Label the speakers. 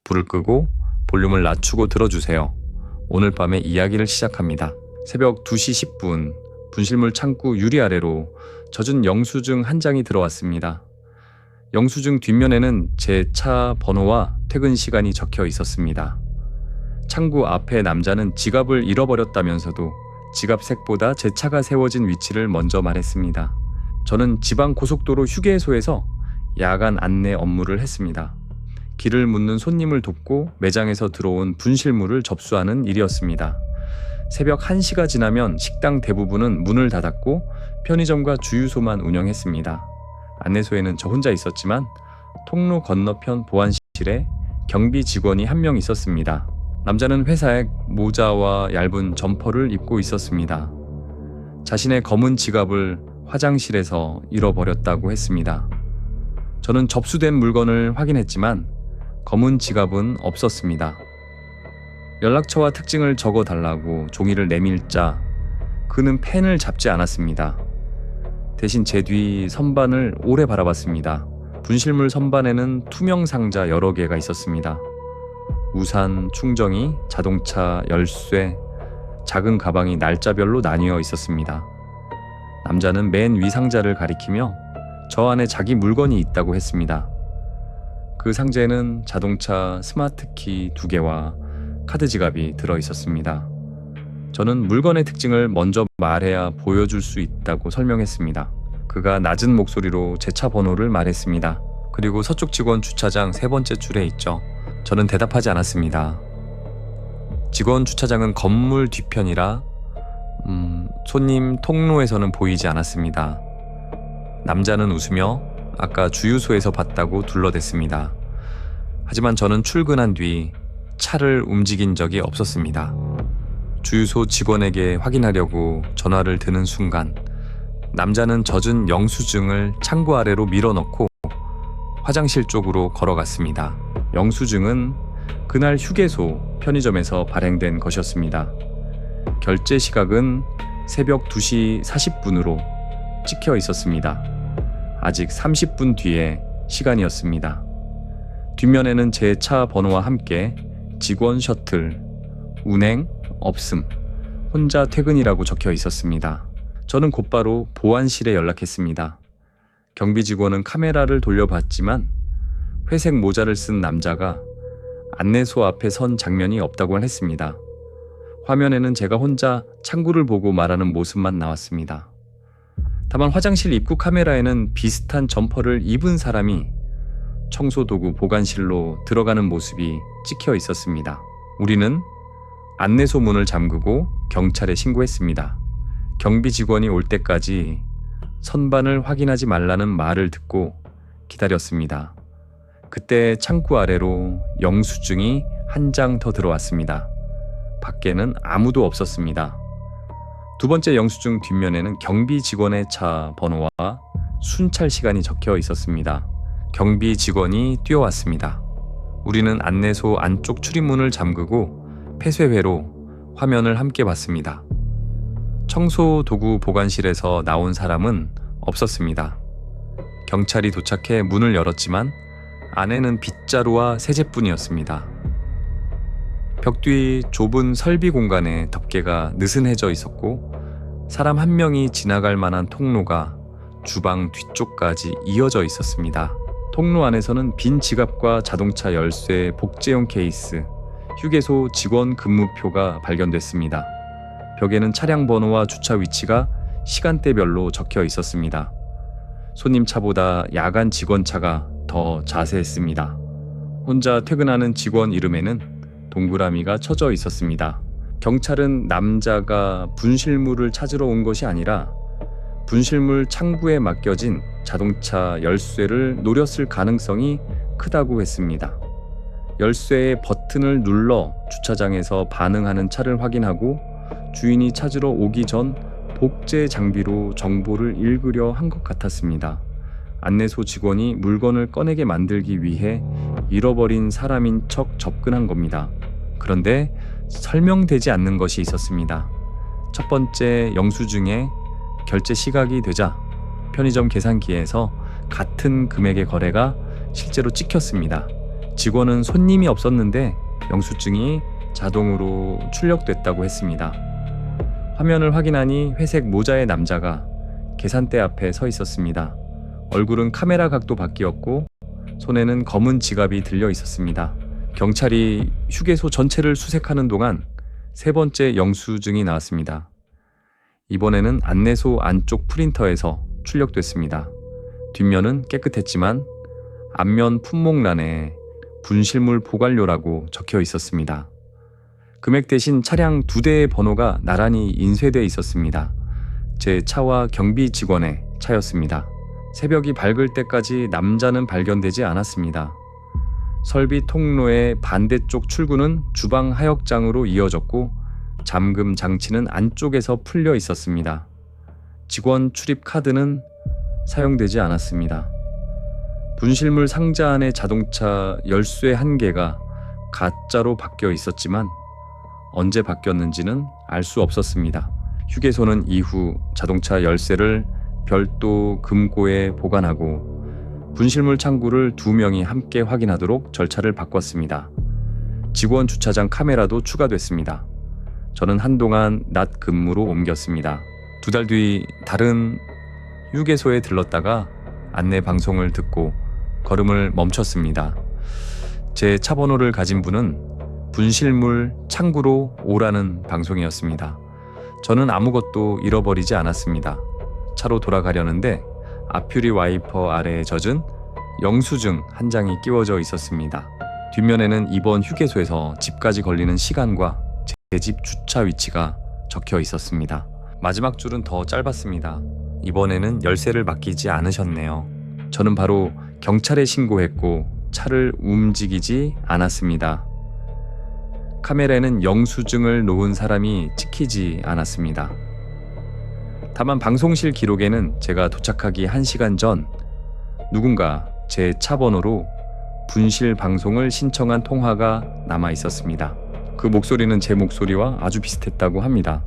Speaker 1: 불을 끄고 볼륨을 낮추고 들어주세요. 오늘 밤의 이야기를 시작합니다. 새벽 2시 10분 분실물 창구 유리 아래로 젖은 영수증 한 장이 들어왔습니다. 영수증 뒷면에는 제 차 번호와 퇴근 시간이 적혀 있었습니다. 창구 앞에 남자는 지갑을 잃어버렸다면서도 지갑색보다 제 차가 세워진 위치를 먼저 말했습니다. 저는 지방 고속도로 휴게소에서 야간 안내 업무를 했습니다. 길을 묻는 손님을 돕고 매장에서 들어온 분실물을 접수하는 일이었습니다. 새벽 1시가 지나면 식당 대부분은 문을 닫았고 편의점과 주유소만 운영했습니다. 안내소에는 저 혼자 있었지만 통로 건너편 보안실에 경비 직원이 한 명 있었습니다. 남자는 회사에 모자와 얇은 점퍼를 입고 있었습니다. 자신의 검은 지갑을 화장실에서 잃어버렸다고 했습니다. 저는 접수된 물건을 확인했지만 검은 지갑은 없었습니다. 연락처와 특징을 적어달라고 종이를 내밀자 그는 펜을 잡지 않았습니다. 대신 제 뒤 선반을 오래 바라봤습니다. 분실물 선반에는 투명 상자 여러 개가 있었습니다. 우산, 충전기, 자동차, 열쇠, 작은 가방이 날짜별로 나뉘어 있었습니다. 남자는 맨 위 상자를 가리키며 저 안에 자기 물건이 있다고 했습니다. 그 상자에는 자동차 스마트키 2개와 카드 지갑이 들어 있었습니다. 저는 물건의 특징을 먼저 말해야 보여줄 수 있다고 설명했습니다. 그가 낮은 목소리로 제 차 번호를 말했습니다. 그리고 서쪽 직원 주차장 3번째 줄에 있죠. 저는 대답하지 않았습니다. 직원 주차장은 건물 뒤편이라 손님 통로에서는 보이지 않았습니다. 남자는 웃으며 아까 주유소에서 봤다고 둘러댔습니다. 하지만 저는 출근한 뒤 차를 움직인 적이 없었습니다. 주유소 직원에게 확인하려고 전화를 드는 순간 남자는 젖은 영수증을 창구 아래로 밀어넣고 화장실 쪽으로 걸어갔습니다. 영수증은 그날 휴게소 편의점에서 발행된 것이었습니다. 결제 시각은 새벽 2시 40분으로 찍혀 있었습니다. 아직 30분 뒤의 시간이었습니다. 뒷면에는 제 차 번호와 함께 직원 셔틀, 운행, 없음, 혼자 퇴근이라고 적혀 있었습니다. 저는 곧바로 보안실에 연락했습니다. 경비 직원은 카메라를 돌려봤지만 회색 모자를 쓴 남자가 안내소 앞에 선 장면이 없다고 했습니다. 화면에는 제가 혼자 창구를 보고 말하는 모습만 나왔습니다. 다만 화장실 입구 카메라에는 비슷한 점퍼를 입은 사람이 청소도구 보관실로 들어가는 모습이 찍혀 있었습니다. 우리는 안내소 문을 잠그고 경찰에 신고했습니다. 경비 직원이 올 때까지 선반을 확인하지 말라는 말을 듣고 기다렸습니다. 그때 창구 아래로 영수증이 한 장 더 들어왔습니다. 밖에는 아무도 없었습니다. 두 번째 영수증 뒷면에는 경비 직원의 차 번호와 순찰 시간이 적혀 있었습니다. 경비 직원이 뛰어왔습니다. 우리는 안내소 안쪽 출입문을 잠그고 폐쇄회로 화면을 함께 봤습니다. 청소 도구 보관실에서 나온 사람은 없었습니다. 경찰이 도착해 문을 열었지만 안에는 빗자루와 세제뿐이었습니다. 벽 뒤 좁은 설비 공간에 덮개가 느슨해져 있었고 사람 한 명이 지나갈 만한 통로가 주방 뒤쪽까지 이어져 있었습니다. 통로 안에서는 빈 지갑과 자동차 열쇠, 복제용 케이스, 휴게소 직원 근무표가 발견됐습니다. 벽에는 차량 번호와 주차 위치가 시간대별로 적혀 있었습니다. 손님 차보다 야간 직원 차가 더 자세했습니다. 혼자 퇴근하는 직원 이름에는 동그라미가 쳐져 있었습니다. 경찰은 남자가 분실물을 찾으러 온 것이 아니라 분실물 창구에 맡겨진 자동차 열쇠를 노렸을 가능성이 크다고 했습니다. 열쇠의 버튼을 눌러 주차장에서 반응하는 차를 확인하고 주인이 찾으러 오기 전 복제 장비로 정보를 읽으려 한 것 같았습니다. 안내소 직원이 물건을 꺼내게 만들기 위해 잃어버린 사람인 척 접근한 겁니다. 그런데 설명되지 않는 것이 있었습니다. 첫 번째 영수증에 결제 시각이 되자 편의점 계산기에서 같은 금액의 거래가 실제로 찍혔습니다. 직원은 손님이 없었는데 영수증이 자동으로 출력됐다고 했습니다. 화면을 확인하니 회색 모자의 남자가 계산대 앞에 서 있었습니다. 얼굴은 카메라 각도 바뀌었고 손에는 검은 지갑이 들려 있었습니다. 경찰이 휴게소 전체를 수색하는 동안 세 번째 영수증이 나왔습니다. 이번에는 안내소 안쪽 프린터에서 출력됐습니다. 뒷면은 깨끗했지만 앞면 품목란에 분실물 보관료라고 적혀 있었습니다. 금액 대신 차량 2대의 번호가 나란히 인쇄되어 있었습니다. 제 차와 경비 직원의 차였습니다. 새벽이 밝을 때까지 남자는 발견되지 않았습니다. 설비 통로의 반대쪽 출구는 주방 하역장으로 이어졌고 잠금 장치는 안쪽에서 풀려 있었습니다. 직원 출입 카드는 사용되지 않았습니다. 분실물 상자 안의 자동차 열쇠 1개가 가짜로 바뀌어 있었지만 언제 바뀌었는지는 알 수 없었습니다. 휴게소는 이후 자동차 열쇠를 별도 금고에 보관하고 분실물 창구를 2명이 함께 확인하도록 절차를 바꿨습니다. 직원 주차장 카메라도 추가됐습니다. 저는 한동안 낮 근무로 옮겼습니다. 2달 뒤 다른 휴게소에 들렀다가 안내 방송을 듣고 걸음을 멈췄습니다. 제 차 번호를 가진 분은 분실물 창구로 오라는 방송이었습니다. 저는 아무것도 잃어버리지 않았습니다. 차로 돌아가려는데 앞유리 와이퍼 아래에 젖은 영수증 1장이 끼워져 있었습니다. 뒷면에는 이번 휴게소에서 집까지 걸리는 시간과 제 집 주차 위치가 적혀 있었습니다. 마지막 줄은 더 짧았습니다. 이번에는 열쇠를 맡기지 않으셨네요. 저는 바로 경찰에 신고했고 차를 움직이지 않았습니다. 카메라에는 영수증을 놓은 사람이 찍히지 않았습니다. 다만 방송실 기록에는 제가 도착하기 1시간 전 누군가 제 차 번호로 분실 방송을 신청한 통화가 남아 있었습니다. 그 목소리는 제 목소리와 아주 비슷했다고 합니다.